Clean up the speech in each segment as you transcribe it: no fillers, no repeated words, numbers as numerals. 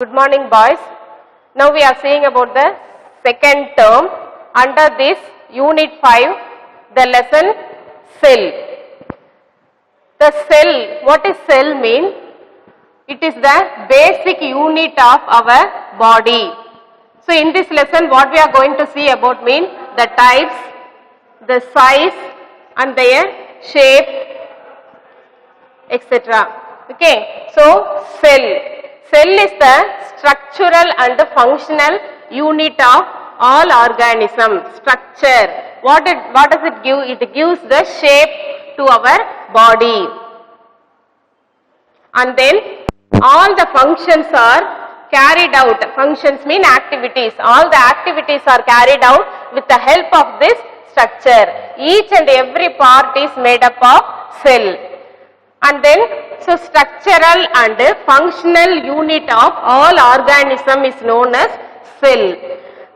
Good morning, boys. Now we are seeing about the second term under this unit 5, the lesson cell. The cell, what is cell mean? It is the basic unit of our body. So in this lesson what we are going to see about mean the types, the size and their shape, etc. Okay, so cell. Cell is the structural and functional unit of all organisms. Structure. What does it give? It gives the shape to our body. And then all the functions are carried out. Functions mean activities. All the activities are carried out with the help of this structure. Each and every part is made up of cell. And then, so structural and functional unit of all organism is known as cell.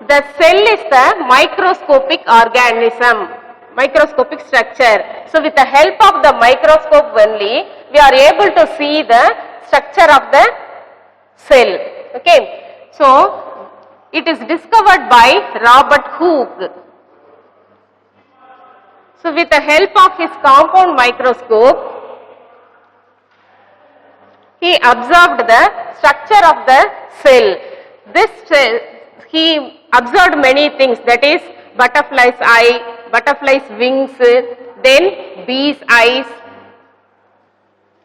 The cell is the microscopic organism, microscopic structure. So with the help of the microscope only, we are able to see the structure of the cell. Okay. So it is discovered by Robert Hooke. So with the help of his compound microscope, he observed the structure of the cell. This cell, he observed many things, that is butterfly's eye, butterfly's wings, then bee's eyes,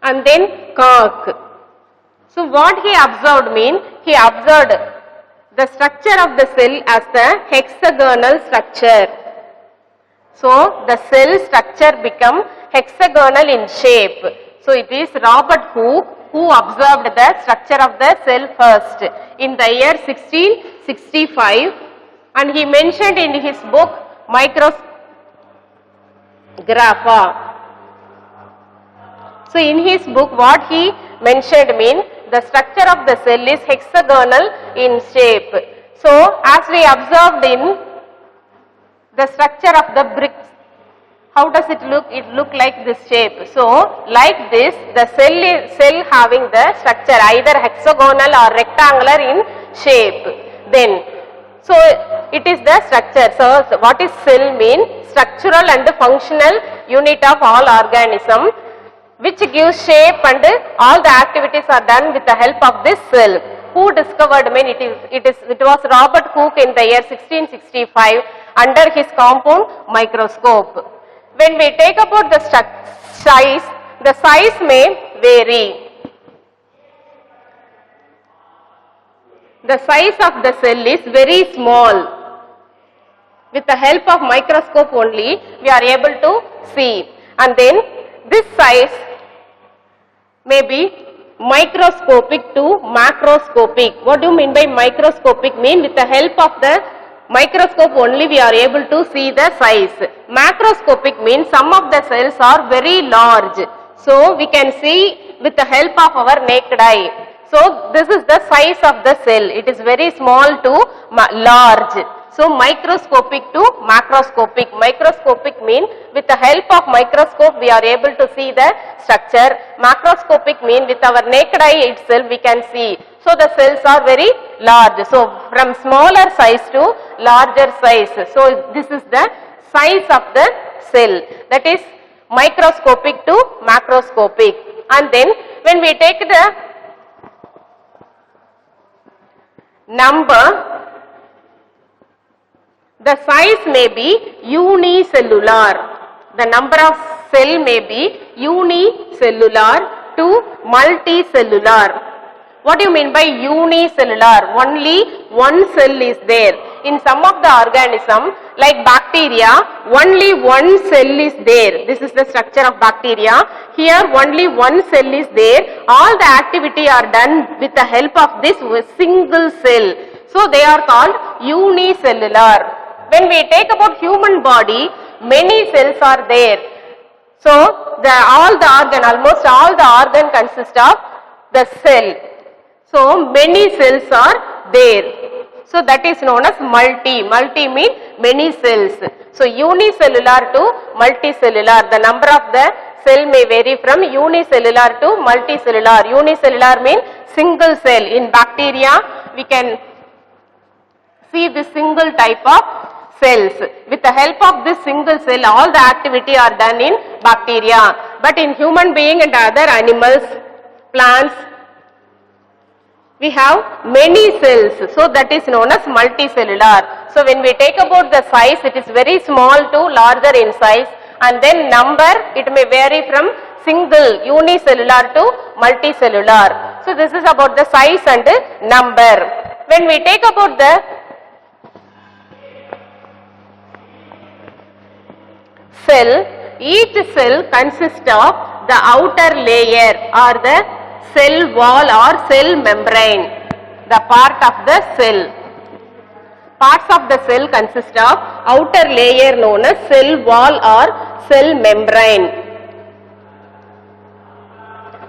and then cork. So what he observed mean, he observed the structure of the cell as the hexagonal structure. So the cell structure become hexagonal in shape. So it is Robert Hooke who observed the structure of the cell first in the year 1665, and he mentioned in his book Micrographa. So in his book what he mentioned mean the structure of the cell is hexagonal in shape. So as we observed in the structure of the bricks, how does it look? It look like this shape. So like this, the cell having the structure either hexagonal or rectangular in shape. Then, so it is the structure. So what is cell mean? Structural and functional unit of all organism, which gives shape and all the activities are done with the help of this cell. Who discovered mean it was Robert Hooke in the year 1665 under his compound microscope. When we take about the size may vary. The size of the cell is very small. With the help of microscope only, we are able to see. And then this size may be microscopic to macroscopic. What do you mean by microscopic? Mean with the help of the microscope only we are able to see the size. Macroscopic means some of the cells are very large. So we can see with the help of our naked eye. So this is the size of the cell. It is very small to large. So microscopic to macroscopic. Microscopic mean with the help of microscope we are able to see the structure. Macroscopic mean with our naked eye itself we can see. So the cells are very large. So from smaller size to larger size. So this is the size of the cell. That is microscopic to macroscopic. And then when we take the number, the size may be unicellular. The number of cell may be unicellular to multicellular. What do you mean by unicellular? Only one cell is there. In some of the organism like bacteria, only one cell is there. This is the structure of bacteria. Here only one cell is there. All the activity are done with the help of this single cell. So they are called unicellular. When we take about human body, many cells are there. So almost all the organ consist of the cell. So many cells are there. So that is known as multi. Multi means many cells. So unicellular to multicellular. The number of the cell may vary from unicellular to multicellular. Unicellular means single cell. In bacteria, we can see this single type of cells. With the help of this single cell, all the activity are done in bacteria. But in human being and other animals, plants, we have many cells. So that is known as multicellular. So when we take about the size, it is very small to larger in size, and then number, it may vary from single unicellular to multicellular. So this is about the size and number. When we take about the cell, each cell consists of the outer layer or the cell wall or cell membrane, the part of the cell. Parts of the cell consist of outer layer known as cell wall or cell membrane,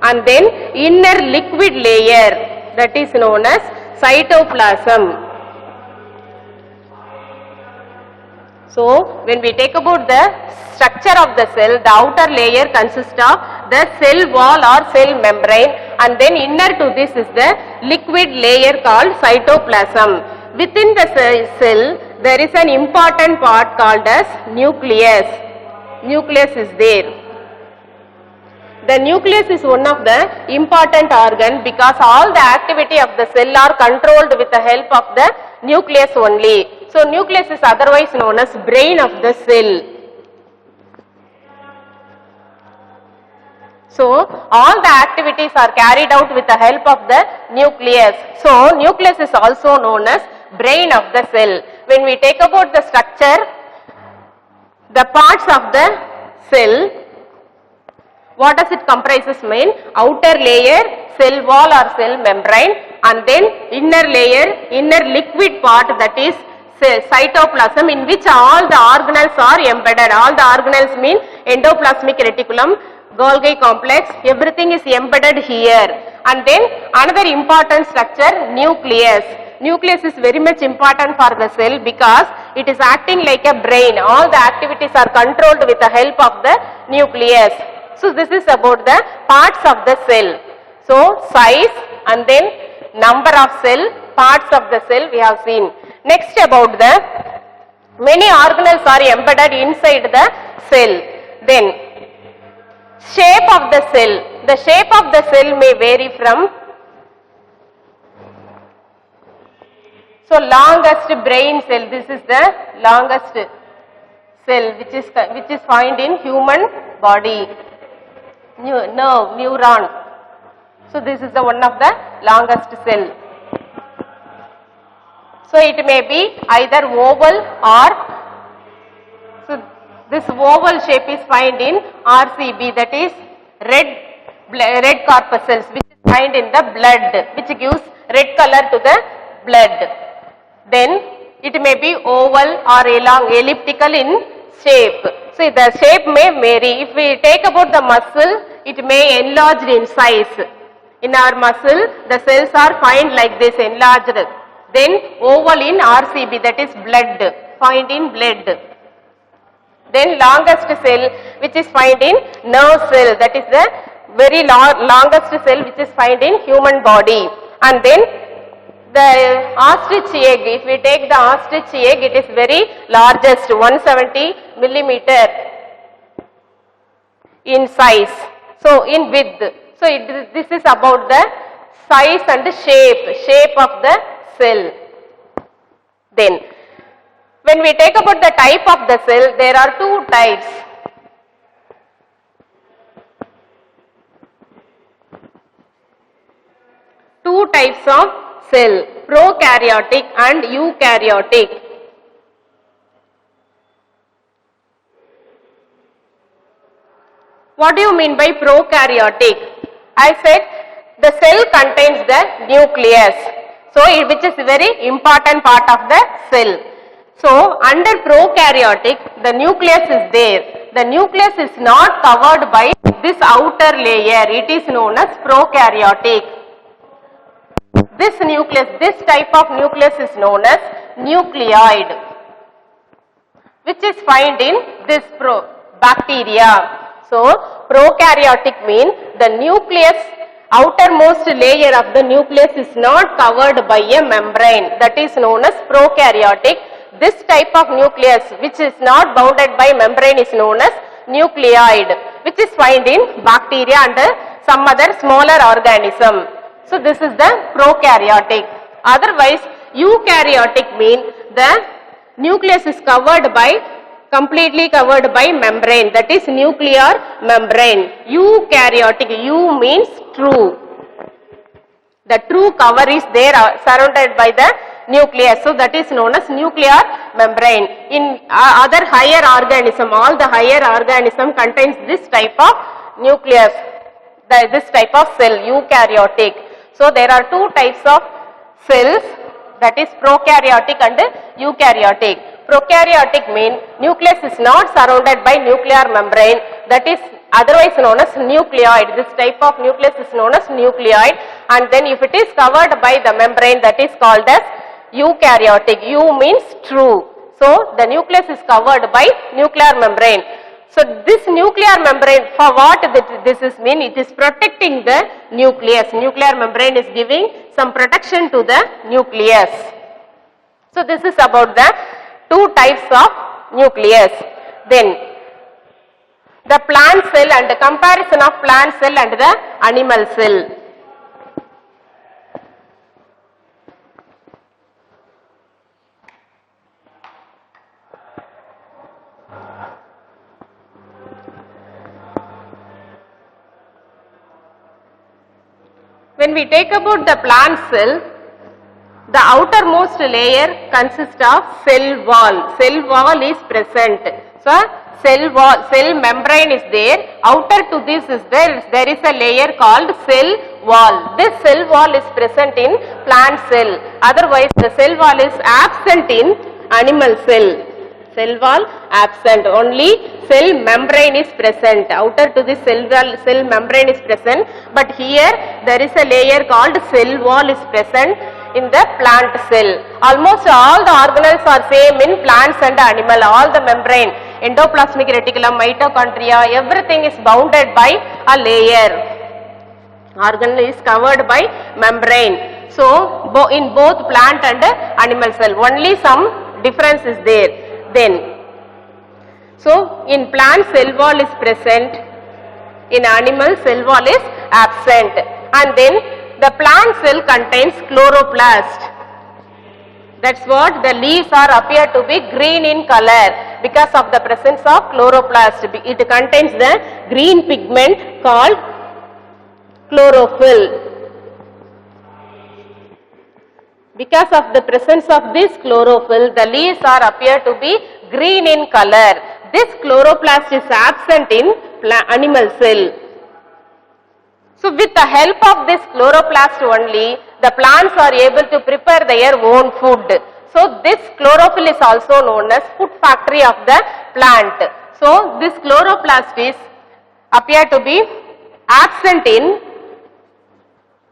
and then inner liquid layer, that is known as cytoplasm. So when we take about the structure of the cell, the outer layer consists of the cell wall or cell membrane, and then inner to this is the liquid layer called cytoplasm. Within the cell, there is an important part called as nucleus. Nucleus is there. The nucleus is one of the important organ because all the activity of the cell are controlled with the help of the nucleus only. So nucleus is otherwise known as brain of the cell. So all the activities are carried out with the help of the nucleus. So nucleus is also known as brain of the cell. When we take about the structure, the parts of the cell, what does it comprises mean? Outer layer, cell wall or cell membrane, and then inner layer, inner liquid part, that is cytoplasm, in which all the organelles are embedded. All the organelles mean endoplasmic reticulum, Golgi complex, everything is embedded here. And then another important structure, nucleus. Nucleus is very much important for the cell because it is acting like a brain. All the activities are controlled with the help of the nucleus. So this is about the parts of the cell. So size and then number of cell, parts of the cell we have seen. Next about the many organelles are embedded inside the cell. Then shape of the cell. The shape of the cell may vary from, so longest brain cell, this is the longest cell which is found in human body. Nerve, neuron. So this is the one of the longest cell. So it may be either oval or, so this oval shape is found in RCB, that is red corpuscles, which is found in the blood, which gives red color to the blood. Then it may be oval or elliptical in shape. So the shape may vary. If we take about the muscle, it may enlarge in size. In our muscle, the cells are found like this, enlarged. Then oval in RCB, that is blood, found in blood. Then longest cell which is found in nerve cell, that is the very longest cell which is found in human body. And then the ostrich egg, if we take the ostrich egg, it is very largest, 170 millimeter in size, so in width. So this is about the size and shape of the cell. Then when we take about the type of the cell, there are two types. Two types of cell, prokaryotic and eukaryotic. What do you mean by prokaryotic? I said the cell contains the nucleus, so which is a very important part of the cell. So under prokaryotic, the nucleus is there. The nucleus is not covered by this outer layer. It is known as prokaryotic. This nucleus, this type of nucleus is known as nucleoid, which is found in this bacteria. So prokaryotic means the nucleus outermost layer of the nucleus is not covered by a membrane, that is known as prokaryotic. This type of nucleus which is not bounded by membrane is known as nucleoid, which is found in bacteria and some other smaller organism. So this is the prokaryotic. Otherwise eukaryotic mean the nucleus is completely covered by membrane, that is nuclear membrane. Eukaryotic, U means true. The true cover is there surrounded by the nucleus, so that is known as nuclear membrane. In other higher organism, all the higher organism contains this type of nucleus, this type of cell, eukaryotic. So there are two types of cells, that is prokaryotic and eukaryotic. Prokaryotic mean nucleus is not surrounded by nuclear membrane, that is otherwise known as nucleoid. This type of nucleus is known as nucleoid, and then if it is covered by the membrane, that is called as eukaryotic. U means true. So the nucleus is covered by nuclear membrane. So this nuclear membrane, for what this is mean? It is protecting the nucleus. Nuclear membrane is giving some protection to the nucleus. So this is about the two types of nucleus. Then the plant cell and the comparison of plant cell and the animal cell. When we take about the plant cell, the outermost layer consists of cell wall. Cell wall is present. So cell wall, cell membrane is there. Outer to this is there is a layer called cell wall. This cell wall is present in plant cell. Otherwise the cell wall is absent in animal cell. Cell wall absent, only cell membrane is present. Outer to this cell membrane is present, but here there is a layer called cell wall is present in the plant cell. Almost all the organelles are same in plants and animal. All the membrane, endoplasmic reticulum, mitochondria, everything is bounded by a layer. Organelle is covered by membrane. So in both plant and animal cell, only some difference is there. Then, so in plant cell wall is present, in animal cell wall is absent, and then the plant cell contains chloroplast. That's what the leaves appear to be green in color because of the presence of chloroplast. It contains the green pigment called chlorophyll. Because of the presence of this chlorophyll, the leaves appear to be green in color. This chloroplast is absent in animal cell. So with the help of this chloroplast only, the plants are able to prepare their own food. So this chlorophyll is also known as food factory of the plant. So this chloroplast is appear to be absent in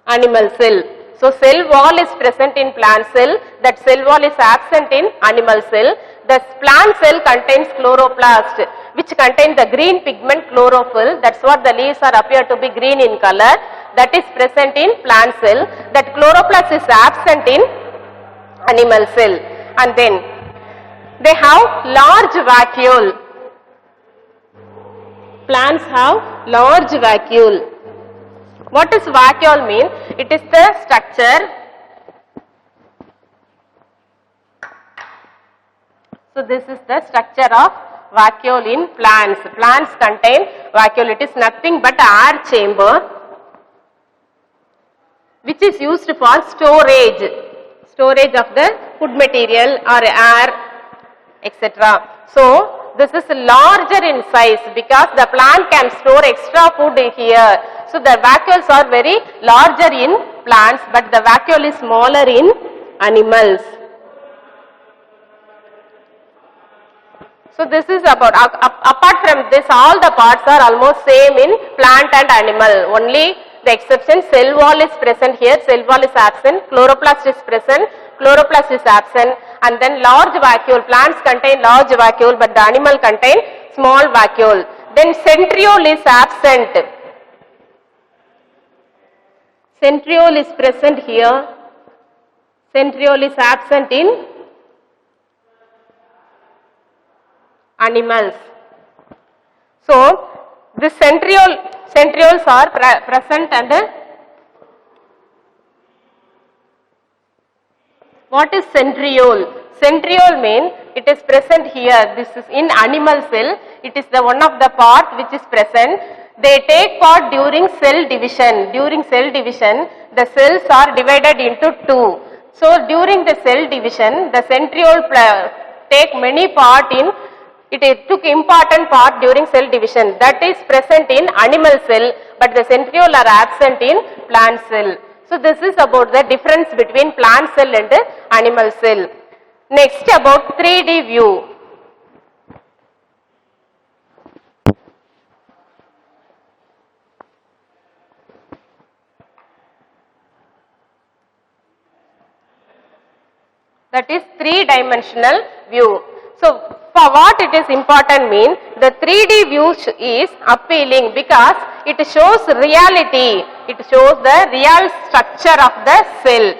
animal cell. So cell wall is present in plant cell, that cell wall is absent in animal cell. The plant cell contains chloroplast, which contains the green pigment chlorophyll. That's what the leaves appear to be green in color. That is present in plant cell. That chloroplast is absent in animal cell. And then they have large vacuole. Plants have large vacuole. What does vacuole mean? It is the structure. So this is the structure of vacuole in plants. Plants contain vacuole. It is nothing but air chamber which is used for storage of the food material or air, etc. So this is larger in size because the plant can store extra food here. So the vacuoles are very larger in plants, but the vacuole is smaller in animals. So this is about, apart from this, all the parts are almost same in plant and animal. Only the exception, cell wall is present here, cell wall is absent, chloroplast is present, chloroplast is absent, and then large vacuole. Plants contain large vacuole, but the animal contain small vacuole. Then centriole is absent. Centriole is present here. Centriole is absent in animals. So, the centrioles are present and what is centriole? Centriole means it is present here. This is in animal cell. It is the one of the part which is present. They take part during cell division. During cell division, the cells are divided into two. So, during the cell division, the centriole take many part in, it took important part during cell division. That is present in animal cell, but the centriole are absent in plant cell. So, this is about the difference between plant cell and animal cell. Next, about 3D view. That is three-dimensional view. So, for what it is important mean, the 3D view is appealing because it shows reality. It shows the real structure of the cell.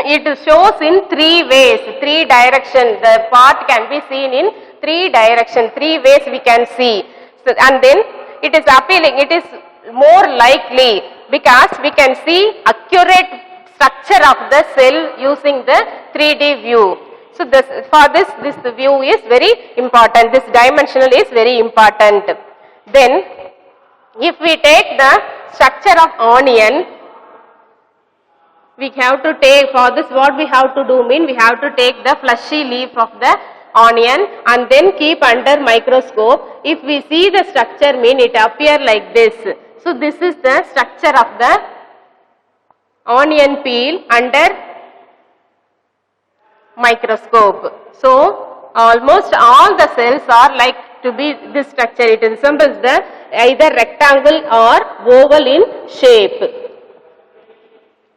It shows in three ways, three directions. The part can be seen in three directions, three ways we can see. So, and then it is appealing, it is more likely because we can see accurate structure of the cell using the 3D view. So, for this view is very important, this dimensional is very important. Then, if we take the structure of onion, we have to take, for this what we have to do mean, we have to take the fleshy leaf of the onion and then keep under microscope. If we see the structure mean, it appear like this. So, this is the structure of the onion peel under microscope. So, almost all the cells are like to be this structure. It resembles the either rectangle or oval in shape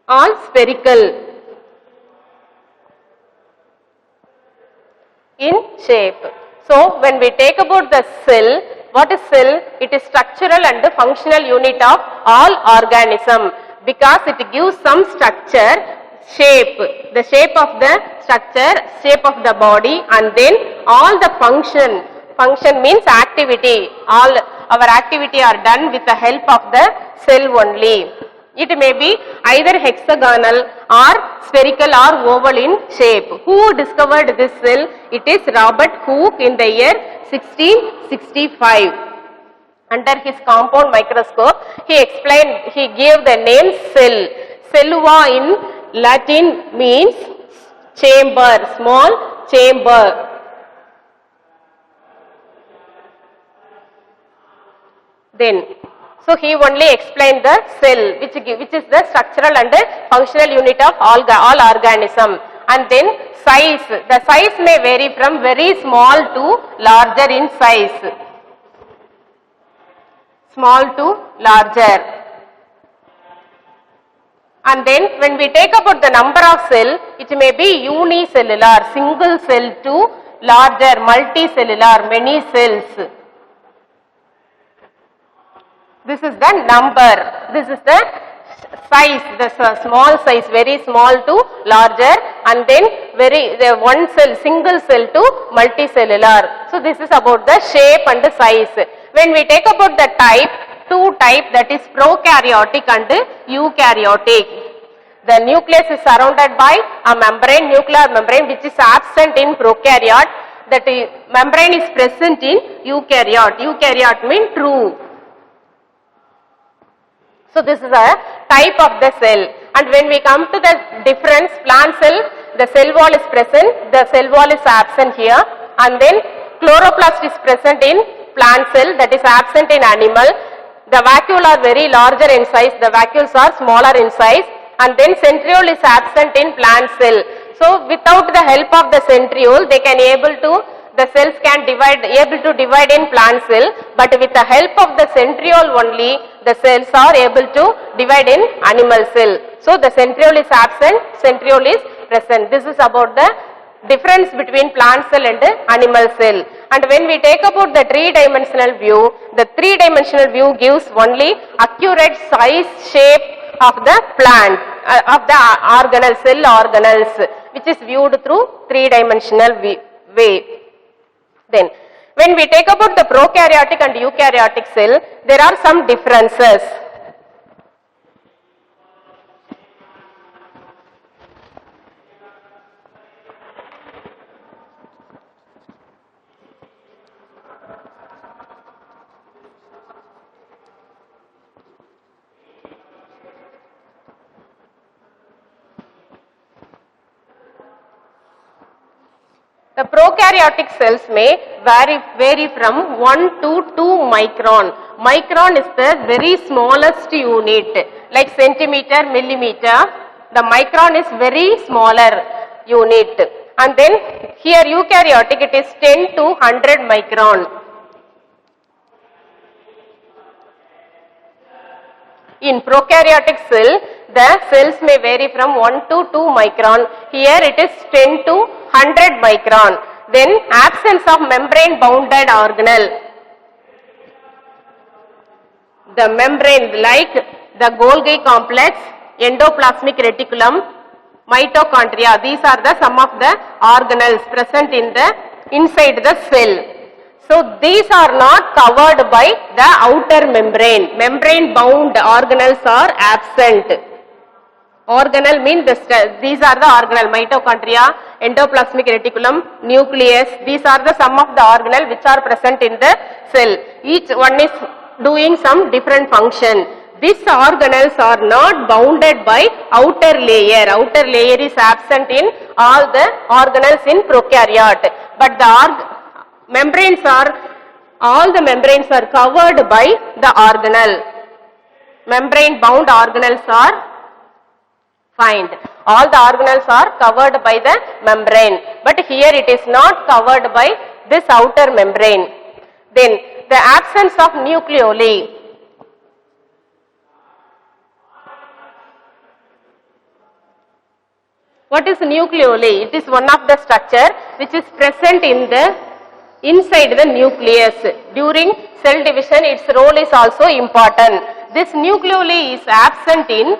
or spherical in shape. So, when we take about the cell, what is cell? It is structural and functional unit of all organism because it gives some structure, shape, the shape of the structure, shape of the body, and then all the function. Function means activity. All our activity are done with the help of the cell only. It may be either hexagonal or spherical or oval in shape. Who discovered this cell? It is Robert Hooke in the year 1665. Under his compound microscope, he explained, he gave the name cell. Cellula in Latin means chamber, small chamber. Then, so he only explained the cell, which is the structural and functional unit of all organism. And then size, the size may vary from very small to larger in size. Small to larger. And then when we take about the number of cell, it may be unicellular, single cell to larger, multicellular, many cells. This is the number, this is the size, the small size, very small to larger, and then the one cell, single cell to multicellular. So this is about the shape and the size. When we take about the type, two type, that is prokaryotic and eukaryotic. The nucleus is surrounded by a membrane, nuclear membrane, which is absent in prokaryote. That membrane is present in eukaryote. Eukaryote means true. So this is a type of the cell. And when we come to the difference, plant cell, the cell wall is present, the cell wall is absent here, and then chloroplast is present in plant cell, that is absent in animal. The vacuole are very larger in size, the vacuoles are smaller in size, and then centriole is absent in plant cell. So without the help of the centriole, they can the cells can able to divide in plant cell, but with the help of the centriole only, the cells are able to divide in animal cell. So the centriole is absent, centriole is present. This is about the difference between plant cell and animal cell. And when we take about the three-dimensional view, the three-dimensional view gives only accurate size, shape of the plant, of the organelle, cell organelles, which is viewed through three-dimensional way. Then, when we take about the prokaryotic and eukaryotic cell, there are some differences. The prokaryotic cells may vary from 1 to 2 micron. Micron is the very smallest unit, like centimeter, millimeter. The micron is very smaller unit. And then here eukaryotic, it is 10 to 100 micron. In prokaryotic cell, the cells may vary from 1 to 2 micron. Here it is 10 to 100 micron. Then absence of membrane bounded organelle. The membrane like the Golgi complex, endoplasmic reticulum, mitochondria, these are the some of the organelles present in the inside the cell. So these are not covered by the outer membrane. Membrane bound organelles are absent. Organelle means these are the organelle, mitochondria, endoplasmic reticulum, nucleus. These are the some of the organelle which are present in the cell. Each one is doing some different function. These organelles are not bounded by outer layer. Outer layer is absent in all the organelles in prokaryote. But the membranes are, all the membranes are covered by the organelle. Membrane bound organelles are find. All the organelles are covered by the membrane, but here it is not covered by this outer membrane. Then the absence of nucleoli. What is nucleoli? It is one of the structure which is present in the inside the nucleus. During cell division, its role is also important. This nucleoli is absent in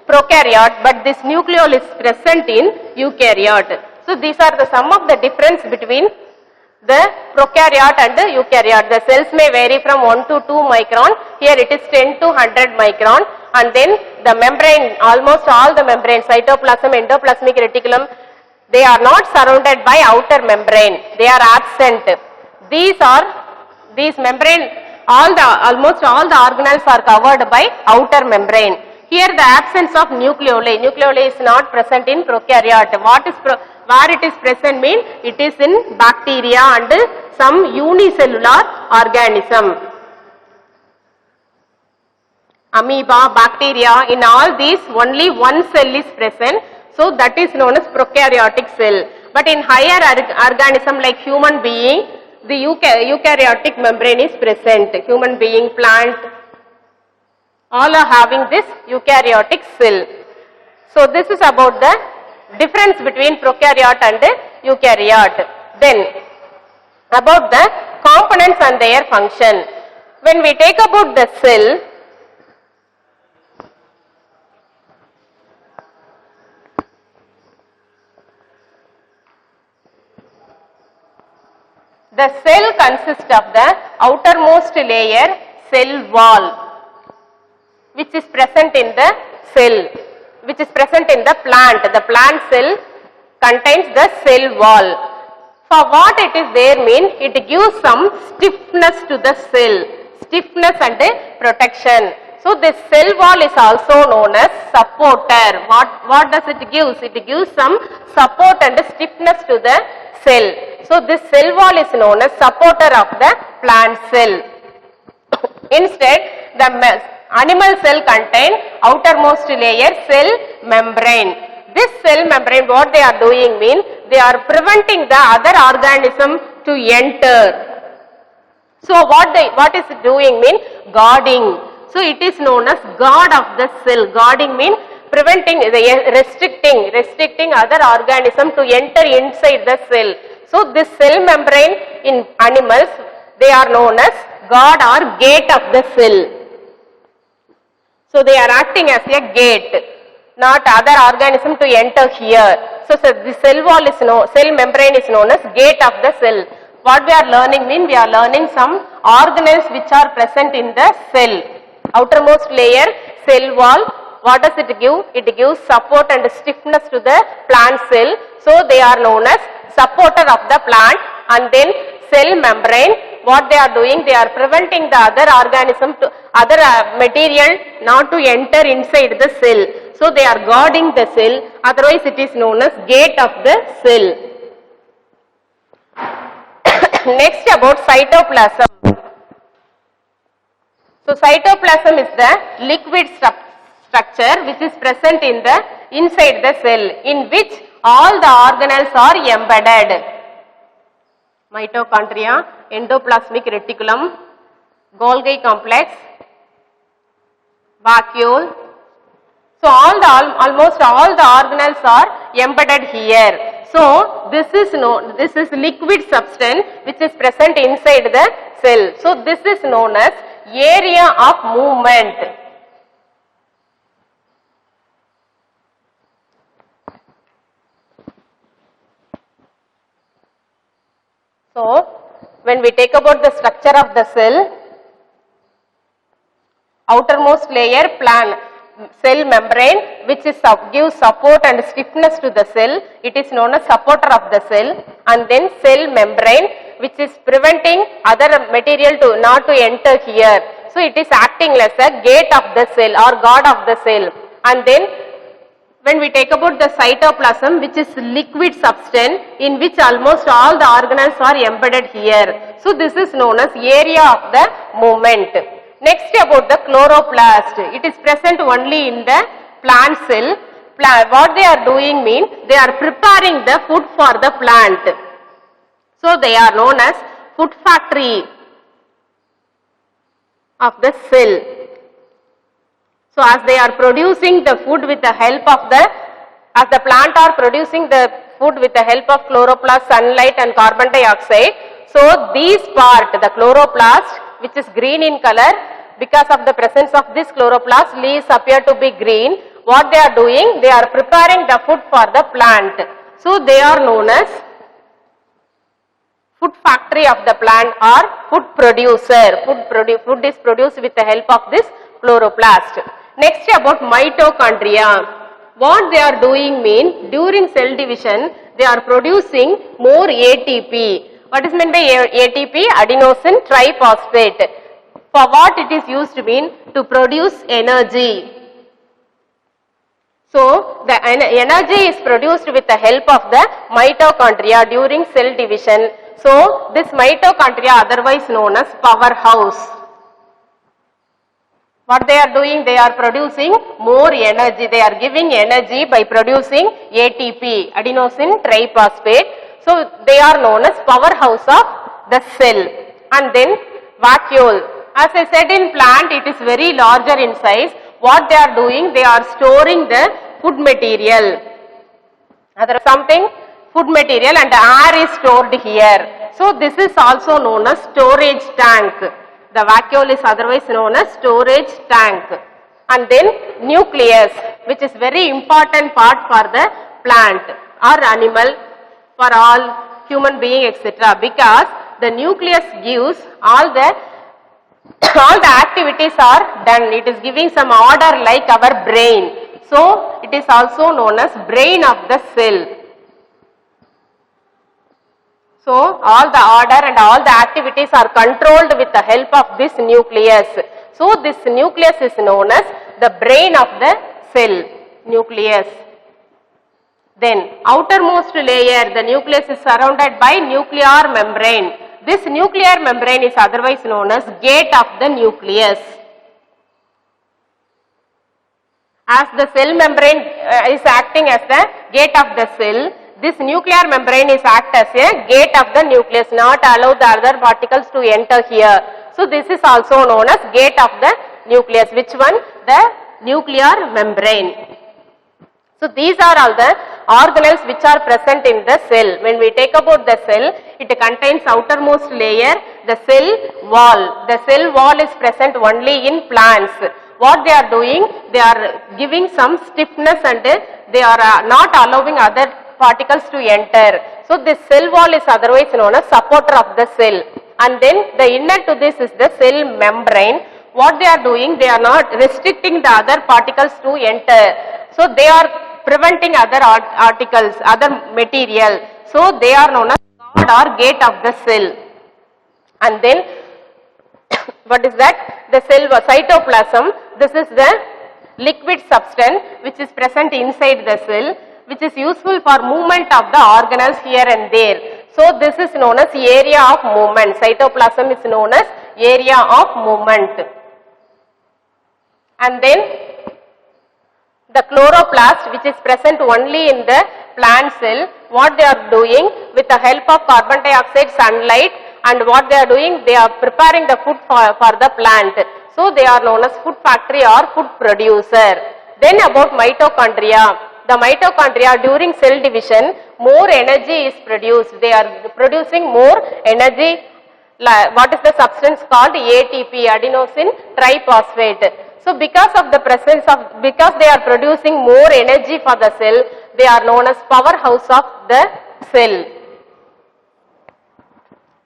prokaryote, but this nucleoli is present in eukaryote. So these are the some of the difference between the prokaryote and the eukaryote. The cells may vary from 1 to 2 micron. Here it is 10 to 100 micron. And then the membrane, almost all the membranes, cytoplasm, endoplasmic reticulum, they are not surrounded by outer membrane. They are absent. These membrane, almost all the organelles are covered by outer membrane. Here the absence of nucleoli. Nucleoli is not present in prokaryote. Where it is present mean it is in bacteria and some unicellular organism. Amoeba, bacteria, in all these only one cell is present. So that is known as prokaryotic cell. But in higher organism like human being, the eukaryotic membrane is present. Human being, plant, all are having this eukaryotic cell. So this is about the difference between prokaryote and eukaryote. Then about the components and their function. When we take about the cell, the cell consists of the outermost layer, cell wall, which is present in the cell, which is present in the plant. The plant cell contains the cell wall. For what it is there mean, it gives some stiffness to the cell, stiffness and protection. So this cell wall is also known as supporter. What does it give? It gives some support and stiffness to the cell. So this cell wall is known as supporter of the plant cell. Instead, the animal cell contain outermost layer, cell membrane. This cell membrane, what they are doing mean, they are preventing the other organism to enter. So what is it doing mean? Guarding. So it is known as guard of the cell. Guarding mean preventing, restricting other organism to enter inside the cell. So this cell membrane in animals, they are known as guard or gate of the cell. So they are acting as a gate, not other organism to enter here. So the cell wall is cell membrane is known as gate of the cell. What we are learning mean we are learning some organelles which are present in the cell. Outermost layer, cell wall. What does it give? It gives support and stiffness to the plant cell. So they are known as supporter of the plant. And then cell membrane, what they are doing? They are preventing the other organism to other material not to enter inside the cell. So they are guarding the cell, otherwise it is known as gate of the cell. Next about cytoplasm. So cytoplasm is the liquid structure which is present in the inside the cell, in which all the organelles are embedded. Mitochondria, endoplasmic reticulum, Golgi complex, vacuole. So almost all the organelles are embedded here. So this is liquid substance which is present inside the cell. So this is known as area of movement. So when we take about the structure of the cell, outermost layer cell membrane which is gives support and stiffness to the cell, it is known as supporter of the cell. And then cell membrane which is preventing other material to not to enter here. So it is acting as a gate of the cell or guard of the cell. And then when we take about the cytoplasm, which is liquid substance in which almost all the organelles are embedded here. So this is known as area of the movement. Next about the chloroplast. It is present only in the plant cell. What they are doing means they are preparing the food for the plant. So they are known as food factory of the cell. So as they are producing the food with the help of as the plant are producing the food with the help of chloroplast, sunlight and carbon dioxide. So these part, the chloroplast which is green in color, because of the presence of this chloroplast, leaves appear to be green. What they are doing? They are preparing the food for the plant. So they are known as food factory of the plant or food producer. Food is produced with the help of this chloroplast. Next about mitochondria. What they are doing mean during cell division they are producing more ATP. What is meant by ATP? Adenosine triphosphate. For what it is used to mean? To produce energy. So the energy is produced with the help of the mitochondria during cell division. So this mitochondria otherwise known as powerhouse. What they are doing? They are producing more energy. They are giving energy by producing ATP, adenosine triphosphate. So they are known as powerhouse of the cell. And then vacuole. As I said, in plant it is very larger in size. What they are doing? They are storing the food material. Other something food material and air is stored here. So this is also known as storage tank. The vacuole is otherwise known as storage tank. And then nucleus, which is very important part for the plant or animal, for all human being, etc. Because the nucleus gives all the activities are done. It is giving some order like our brain. So it is also known as brain of the cell. So all the order and all the activities are controlled with the help of this nucleus. So this nucleus is known as the brain of the cell, nucleus. Then outermost layer, the nucleus is surrounded by nuclear membrane. This nuclear membrane is otherwise known as gate of the nucleus. As the cell membrane is acting as the gate of the cell, this nuclear membrane is act as a gate of the nucleus, not allow the other particles to enter here. So this is also known as gate of the nucleus. Which one? The nuclear membrane. So these are all the organelles which are present in the cell. When we take about the cell, it contains outermost layer, the cell wall. The cell wall is present only in plants. what they are doing, they are giving some stiffness and they are not allowing other particles to enter. So this cell wall is otherwise known as supporter of the cell. And then the inner to this is the cell membrane. What they are doing, they are not restricting the other particles to enter. So they are preventing other articles, other material. So they are known as guard or gate of the cell. And then what is that? The cell cytoplasm. This is the liquid substance which is present inside the cell, which is useful for movement of the organelles here and there. So this is known as area of movement. Cytoplasm is known as area of movement. And then the chloroplast, which is present only in the plant cell, what they are doing with the help of carbon dioxide, sunlight, and what they are doing, they are preparing the food for the plant. So they are known as food factory or food producer. Then about mitochondria. The mitochondria during cell division, more energy is produced. They are producing more energy. What is the substance called? ATP, adenosine triphosphate. So because of the presence of, because they are producing more energy for the cell, they are known as powerhouse of the cell.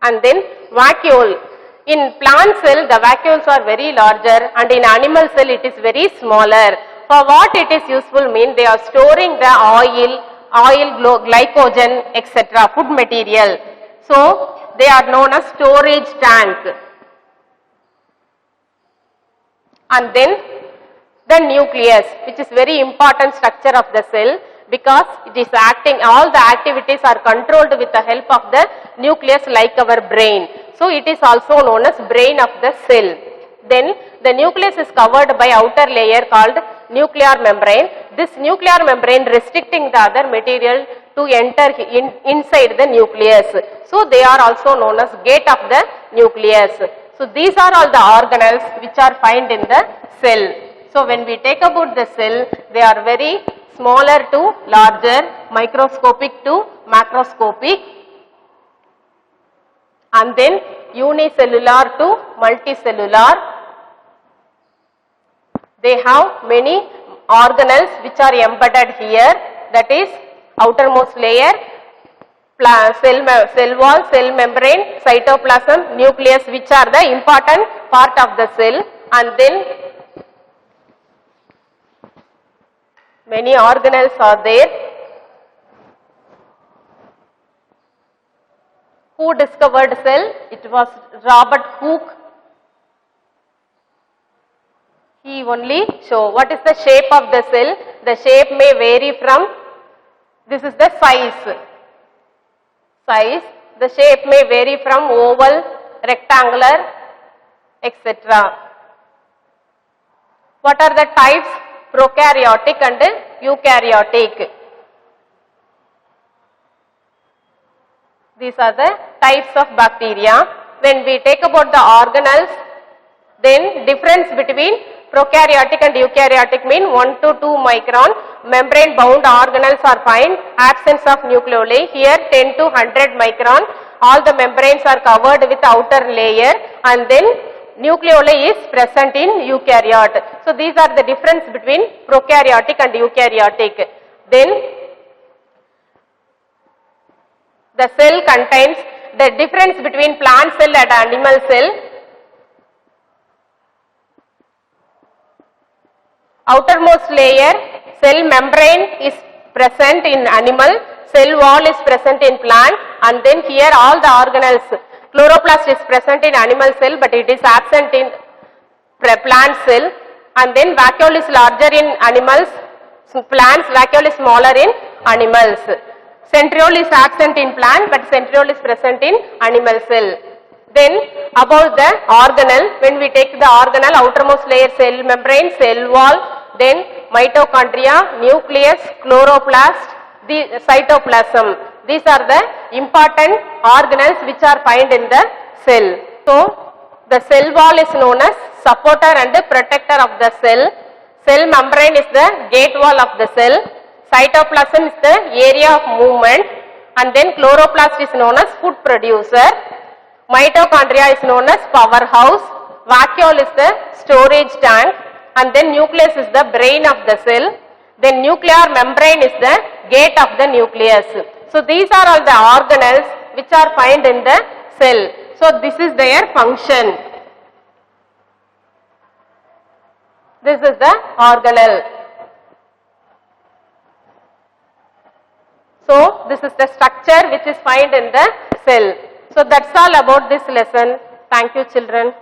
And then vacuole. In plant cell, the vacuoles are very larger, and in animal cell, it is very smaller. For what it is useful mean, they are storing the oil, glycogen, etc., food material. So they are known as storage tank. And then the nucleus, which is very important structure of the cell, because it is acting, all the activities are controlled with the help of the nucleus like our brain. So it is also known as brain of the cell. Then the nucleus is covered by outer layer called nuclear membrane. This nuclear membrane restricting the other material to enter inside the nucleus. So they are also known as gate of the nucleus. So these are all the organelles which are found in the cell. So when we take about the cell, they are very smaller to larger, microscopic to macroscopic, and then unicellular to multicellular. They have many organelles which are embedded here, that is outermost layer, cell wall, cell membrane, cytoplasm, nucleus, which are the important part of the cell, and then many organelles are there. Who discovered cell? It was Robert Hooke. He only show what is the shape of the cell. The shape may vary from, this is the size. The shape may vary from oval, rectangular, etc. What are the types? Prokaryotic and eukaryotic. These are the types of bacteria. When we take about the organelles, then difference between prokaryotic and eukaryotic mean 1 to 2 micron. Membrane bound organelles are found. Absence of nucleoli. Here 10 to 100 micron. All the membranes are covered with outer layer, and then nucleoli is present in eukaryote. So these are the difference between prokaryotic and eukaryotic. Then the cell contains the difference between plant cell and animal cell. Outermost layer, cell membrane is present in animal, cell wall is present in plant, and then here all the organelles. Chloroplast is present in animal cell, but it is absent in plant cell, and then vacuole is larger in animals, plants, vacuole is smaller in animals. Centriole is absent in plant, but centriole is present in animal cell. Then about the organelle, when we take the organelle, outermost layer, cell membrane, cell wall, then mitochondria, nucleus, chloroplast, the cytoplasm. These are the important organelles which are found in the cell. So the cell wall is known as supporter and protector of the cell. Cell membrane is the gate wall of the cell. Cytoplasm is the area of movement, and then chloroplast is known as food producer. Mitochondria is known as powerhouse. Vacuole is the storage tank. and then nucleus is the brain of the cell, then nuclear membrane is the gate of the nucleus. So these are all the organelles which are found in the cell. So this is their function. This is the organelle. So this is the structure which is found in the cell. So that's all about this lesson. Thank you, children.